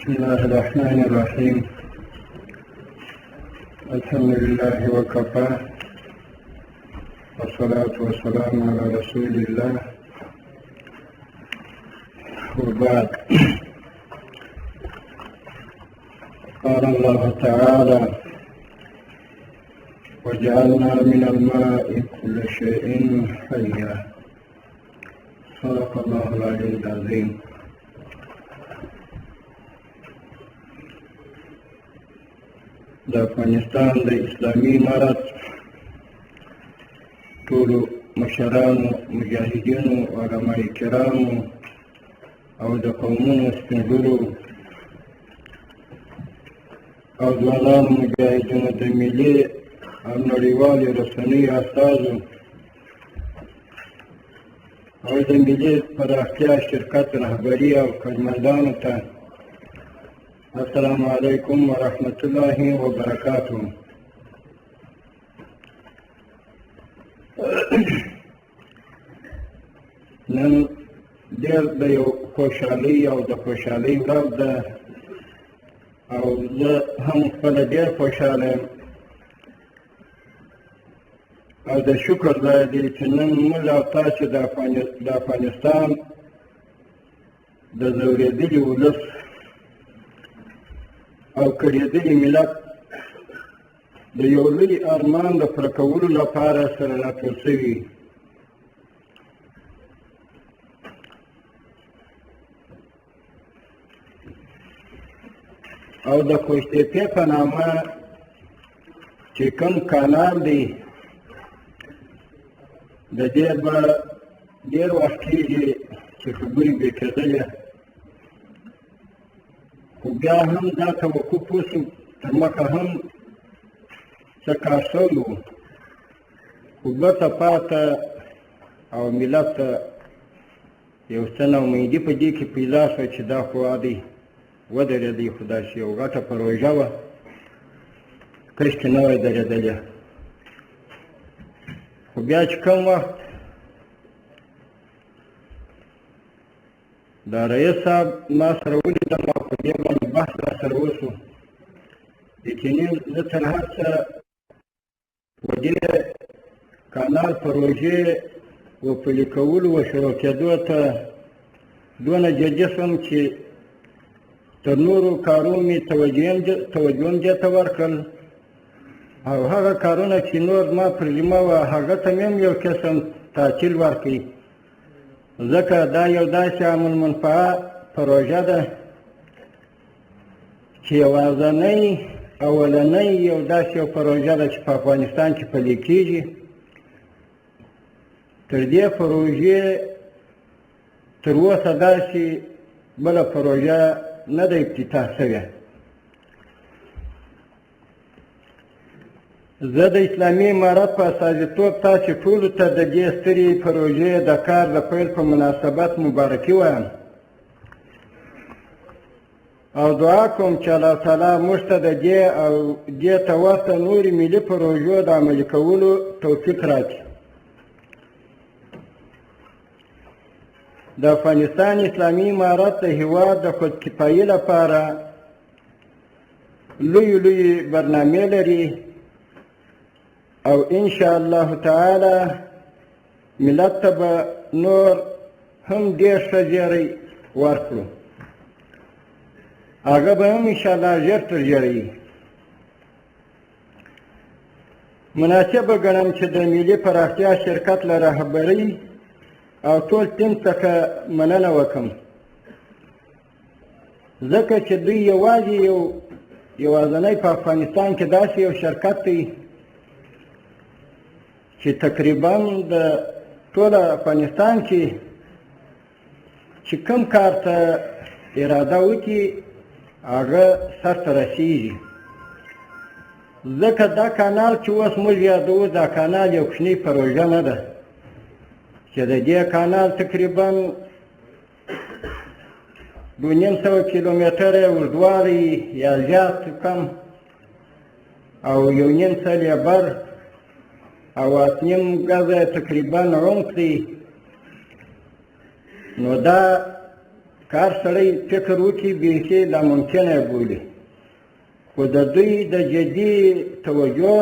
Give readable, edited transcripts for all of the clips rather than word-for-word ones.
بسم الله الرحمن الرحيم. الحمد لله وكفى، والصلاة والسلام على رسول الله، وبعد. قال الله تعالى: وجعلنا من الماء كل شيء حيا. صدق الله العلي العظيم. د افغانستان د اسلامي امارت ټولو مشرانو، مجاهدینو، علماء کرامو او د قومونو سپین ږیرو او ځوانانو مجاهدینو د ملي او نړیوالې رسنیو استازو او د ملي پراختیا شرکت رهبري او کارمندانو ته السلام علیکم ورحمة الله وبرکاته. نن ډېر د یو خوشحالۍ او د خوشحالۍ ورځ ده او زه هم خپله ډېر خوشحاله یم او د شکر ځای دی چې نن موږ او تاسې د افغانستان د ځورېدلي ولس او کړېدلي ملت د یو لوی ارمان د پوره کولو لپاره سره راټول شوي. او د خوشتېپې په نامه چې کوم کانال دی، د دې به ډېر وخت کېږي چې خبرې پرې کېدلې، خو بیا هم دا توقف وشو، تر مخه هم څه کار شوی و، خو بېرته پاته او ملت ته یو څه ناامیدي په دې کې پیدا شوه چې دا خو دی ودرېدی، خو داسې یو غټه پروژه وه، کشکې نه وای درېدلې. خو بیا چې کوم وخت دا رئیس صاحب ما سره ولیدم او په دې باندې بحث راسره وشو، یقیني زه تر هر څه و دې کانال پروژې و پلي کولو و شروع کېدو ته دونه جدي شوم چې تر نورو کارونو مې توجه هم دې ته ورکړل او هغه کارونه چې نور ما پر ذمه وه هغه ته مې هم یو قسم تعطیل ورکړي، ځکه دا یو داسې عامالمنفعه پروژه ده چې یوازینۍ اولنۍ یو داسې یو پروژه ده چې په افغانستان کې پلي کېږي. تر دې پروژې تر اوسه داسې بله پروژه نه ده افتتاح شوې. زه د اسلامي امارت په استازیتوب تاسې ټولو ته د دې سترې پروژې د کار د پیل په مناسبت مبارکي وایم او دعا کوم چې الله تعالی موږ ته د دې او دې ته ورته نورې ملي پروژو د عملي کولو توفیق راکړي. د افغانستان اسلامي امارت د هېواد د خودکفایي لپاره لویې برنامې لري او انشاءالله تعالی ملت ته به نور هم ډېر ښه زیری ورکړو، هغه به هم انشاءالله ژر تر ژره وي. مناسبه ګڼم چې د ملي پراختیا شرکت له رهبرۍ او ټول ټیم څخه مننه وکړم، ځکه چې دوی یوازینی په افغانستان کې داسې یو شرکت دی چې تقریبا د ټول افغانستان کې چې کوم کار ته اراده وکړي هغه سرته رسیږي. ځکه دا کانال چې اوس موږ یادوو دا کانال یو کوچنۍ پروژه نه ده چې د دې کانال تقریبا 200 کیلومتره اوږدوالی یا زیات کم او 1.5 لیبر او 8.5 ګزه تقریبا عمق دی، نو دا کار سړی فکر وکړي بیخي ناممکنه بولي، خو د دوی د جدي توجه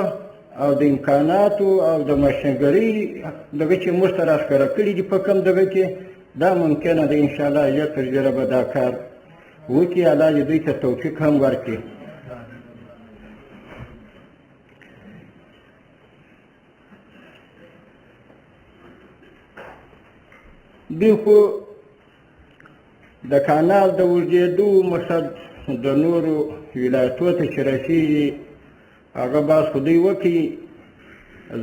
او د امکاناتو او د ماشینګرۍ دغه چې موږ ته راښکاره کړي دي په کوم دغه کې دا ممکنه ده انشاءالله ژر تر ژره به دا کار وکړي، الله دې دوی ته توفیق هم ورکړي. دوی خو د کانال د اوږدېدو مقصد د نورو ولایتو ته چې رسېږي هغه باز خو دوی وکړي،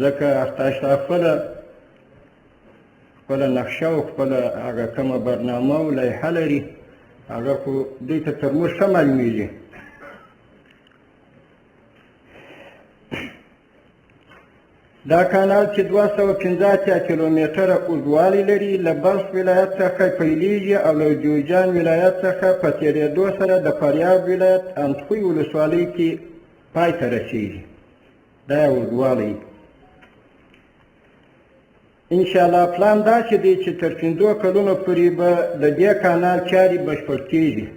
ځکه اشتاشته خپله نقشه او خپله هغه کومه برنامه او لایحه لري، هغه خو دوی ته تر موږ ښه معلومېږي. دا کانال چې 215 کیلومتره اوږدوالی لري، له بلخ ولایت څخه پیلیږي او له جوزجان ولایت څخه په تېرېدو سره د فاریاب ولایت اندخوی ولسوالۍ کې پای ته رسېږي. دا یې اوږدوالی. انشاءالله پلان داسې دی چې تر 5 کلونو پورې به د دې کانال چارې بشپړ کېږي.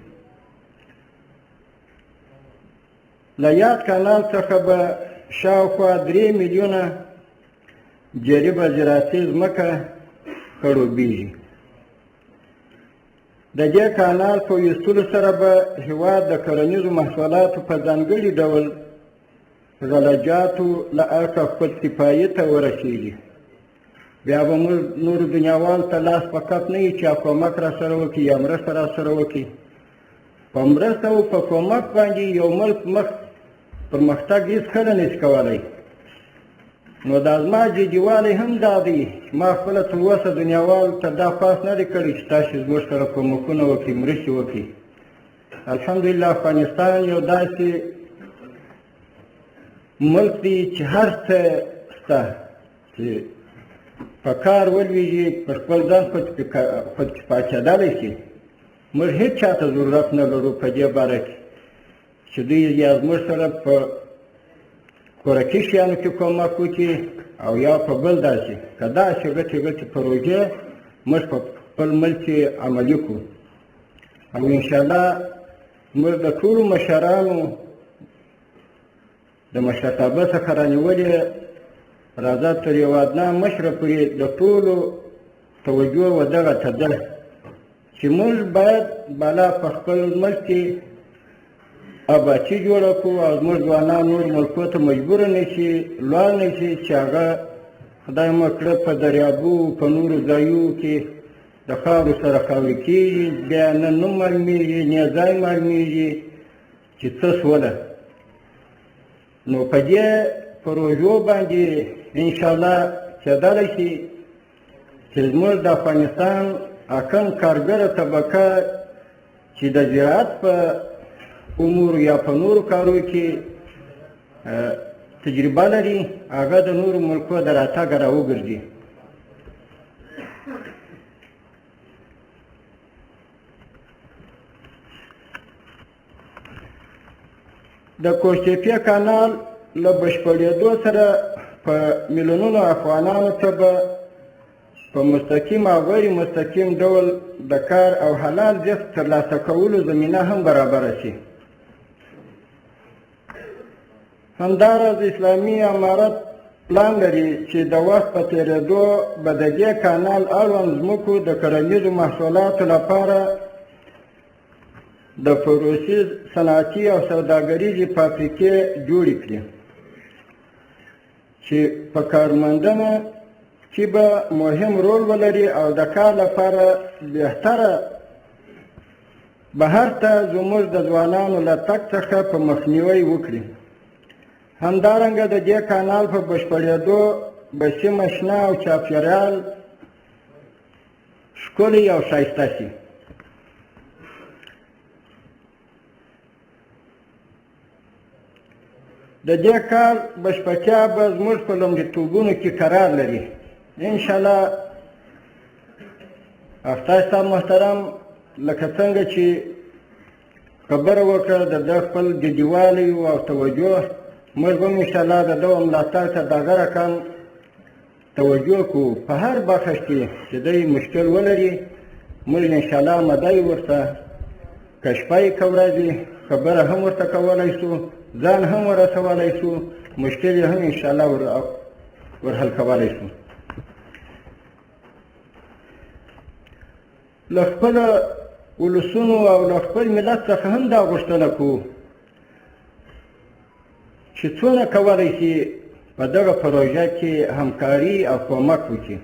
له یاد کانال څخه به شاوخوا 3 میلیونه جریبه زراعتي ځمکه خړوبېږي. د دې کانال په ویستلو سره به هېواد د کرنیزو محصولاتو په ځانګړي ډول غلجاتو له اړخه خپل کفایي ته ورسېږي. بیا به موږ نورو دنیاوالو ته لاس په کف نه وي چې کومک را سره وکړي یا مرسته را سره وکړي. په مرسته او په کومک باندې یو ملک پرمختګ هېڅ کله نشي کولی. نو دا زما جدیوالی هم دا دی، ما خپله تر اوسه دنیاوالو ته دا خواست نه دی کړی چې تاسې زموږ سره کومکونه وکړي، مرستې وکړي. الحمدلله افغانستان یو داسې ملک دی چې هر څه شته چې په کار ولویږي، پر خپل ځان خودکفا کېدلی شي. موږ هېڅ چا ته ضرورت نه لرو په دې باره کې چې دوی یا زموږ سره په خوراکي شیانو کې کومک وکړي او یا په بل داسې که داسې غټې پروژې موږ په خپل ملک کې عملي کړو. او انشاءالله موږ د ټولو مشرانو د مشرتابه څخه رانیولې راځه تر یو ادنا مشره پورې د ټولو توجه و دغه ته ده چې موږ باید بالا په خپل ملک کې آبادي جوړه کړو او زموږ ځوانان نور ملکو ته مجبوره نه شي لاړ نه شي چې هغه خدای مه کړه په دریابو په نورو ځایو کې د خاورو سره خاورې کېږي، بیا نه نوم معلومېږي نه ځای معلومېږي چې څه شوله. نو په دې پروژو باندې انشاءالله کېدلی شي چې زموږ د افغانستان اکن کارګره طبقه چې د زراعت په امور یا په نورو کارو کې تجربه لري، هغه د نورو ملکو د راتګ راوګرځي. د کوشتېپې کانال له بشپړېدو سره په میلیونونو افغانانو ته به په مستقیم او غیر مستقیم ډول د کار او حلال رزق ترلاسه کولو زمینه هم برابره شي. همداراز اسلامي امارت پلان لري چې د وخت په تېرېدو به د دې کانال اړوند ځمکو د کرنیزو محصولاتو لپاره د پروسس صنعتي او سوداګریزې فابریکې جوړې کړي چې په کارمندنه کې به مهم رول ولري او د کار لپاره بهتره بهر ته زموږ د ځوانانو له تګ څخه په مخنیوی وکړي. همدارنګه د دې کانال په بشپړېدو به سیمه شنه او چاپېریال ښکلی او ښایسته شي. د دې کار بشپړتیا به زموږ په لومړیتوبونو کې قرار لري. انشاءالله استاد صاحب محترم لکه څنګه چې خبره وکړه د ده خپل جدیوالی او توجه، موږ هم انشاءالله د ده ملاتړ ته دغه رقم توجه کړو په هر بخش کې چې دی مشکل ولري موږ انشاءالله مدای ورته که شپه یې که ورځې خبره هم ورته کولی شو، ځان هم ورسولی شو، مشکل یې هم انشاءالله ورحل کولی شو. له خپلو ولسونو او له خپل ملت څخه هم دا غوښتنه کوو چې څونه کولی شي په دغه پروژه کې همکاري او کومک وکړي.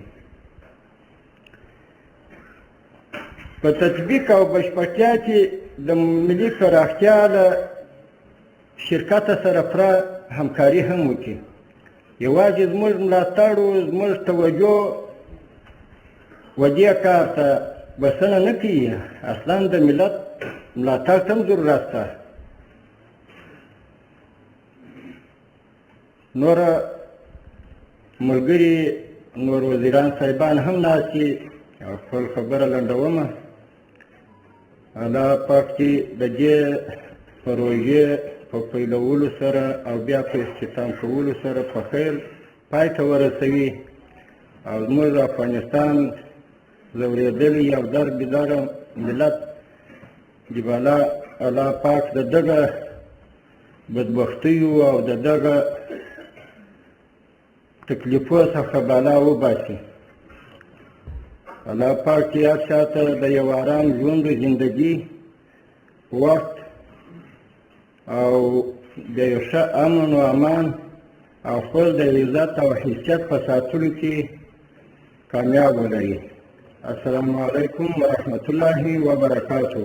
په تطبیق او بشپړتیا کې د ملي پراختیا له شرکت سره پوره همکاري هم وکړي. یوازې زموږ ملاتړ او زموږ توجه و دې کار ته بسنه نه کوي، اصلا د ملت ملاتړ ته هم ضرورت شته. نور ملګري نور وزیران صاحبان هم ناست دي او خپل خبره لنډومه. الله پاک چې د دې پروژې په پیلولو سره او بیا په اختتام کولو سره په خیر پای ته ورسوي او زموږ افغانستان ځورېدلی یو دربداره ملت د بالا الله پاک د دغه بدبختیو او د دغه تکلیفو څخه بالا وباسي. الله پاک یاد ساته د یو ارام ژوند و زندګي وخت او د یو ښه امن و امان او خپل د عزت او حیثیت په ساتلو کې کامیاب ولري. السلام علیکم ورحمة الله وبرکاته.